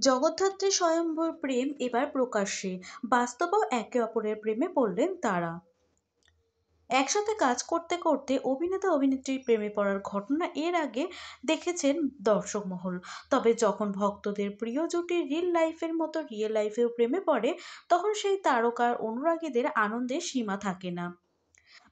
জগদ্ধাত্রী স্বয়ম্বর প্রেম এবার প্রকাশ্যে, বাস্তবেও একে অপরের প্রেমে পড়লেন তারা। একসাথে কাজ করতে করতে অভিনেতা অভিনেত্রীর প্রেমে পড়ার ঘটনা এর আগে দেখেছেন দর্শক মহল। তবে যখন ভক্তদের প্রিয় জুটি রিল লাইফের মতো রিয়েল লাইফেও প্রেমে পড়ে, তখন সেই তারকার অনুরাগীদের আনন্দের সীমা থাকে না।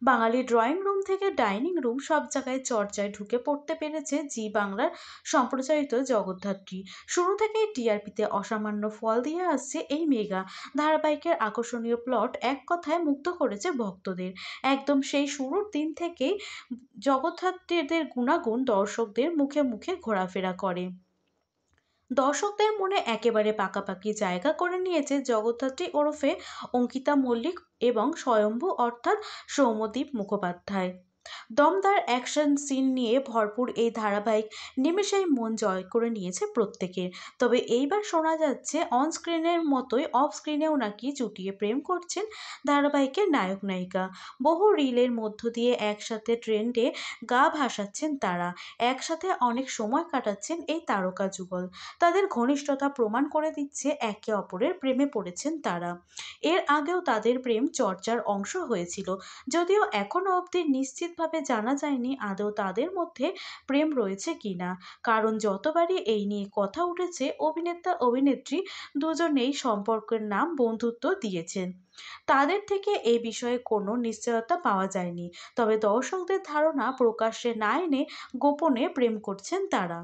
বাঙালি ড্রয়িং রুম থেকে ডাইনিং রুম সব জায়গায় চর্চায় ঢুকে পড়তে পেরেছে জি বাংলার সম্প্রচারিত জগদ্ধাত্রী। শুরু থেকেই টিআরপিতে অসামান্য ফল দিয়ে আসছে এই মেগা ধারাবাহিকের আকর্ষণীয় প্লট এক কথায় মুগ্ধ করেছে ভক্তদের। একদম সেই শুরুর দিন থেকেই জগদ্ধাত্রীদের গুণাগুণ দর্শকদের মুখে মুখে ঘোরাফেরা করে। দর্শকদের মনে একেবারে পাকাপাকি জায়গা করে নিয়েছে জগদ্ধাত্রী ওরফে অঙ্কিতা মল্লিক এবং স্বয়ম্ভু অর্থাৎ সৌম্যদীপ মুখোপাধ্যায়। দমদার অ্যাকশন সিন নিয়ে ভরপুর এই ধারাবাহিক নিমেষেই মন জয় করে নিয়েছে প্রত্যেকের। তবে এইবার শোনা যাচ্ছে অন স্ক্রিনের মতোই অফ স্ক্রিনেও নাকি চুটিয়ে প্রেম করছেন ধারাবাহিকের নায়ক নায়িকা। বহু রিলের মধ্য দিয়ে একসাথে ট্রেন্ডে গা ভাসাচ্ছেন তারা। একসাথে অনেক সময় কাটাচ্ছেন এই তারকা যুগল। তাদের ঘনিষ্ঠতা প্রমাণ করে দিচ্ছে একে অপরের প্রেমে পড়েছেন তারা। এর আগেও তাদের প্রেম চর্চার অংশ হয়েছিল, যদিও এখনও অবধি নিশ্চিতভাবে জানা যায়নি আদৌ তাদের মধ্যে প্রেম রয়েছে কিনা। কারণ যতবারই এই নিয়ে কথা উঠেছে, অভিনেতা অভিনেত্রী দুজনেই সম্পর্কের নাম বন্ধুত্ব দিয়েছেন। তাদের থেকে এই বিষয়ে কোনো নিশ্চয়তা পাওয়া যায়নি। তবে দর্শকদের ধারণা প্রকাশ্যে না এনে গোপনে প্রেম করছেন তারা।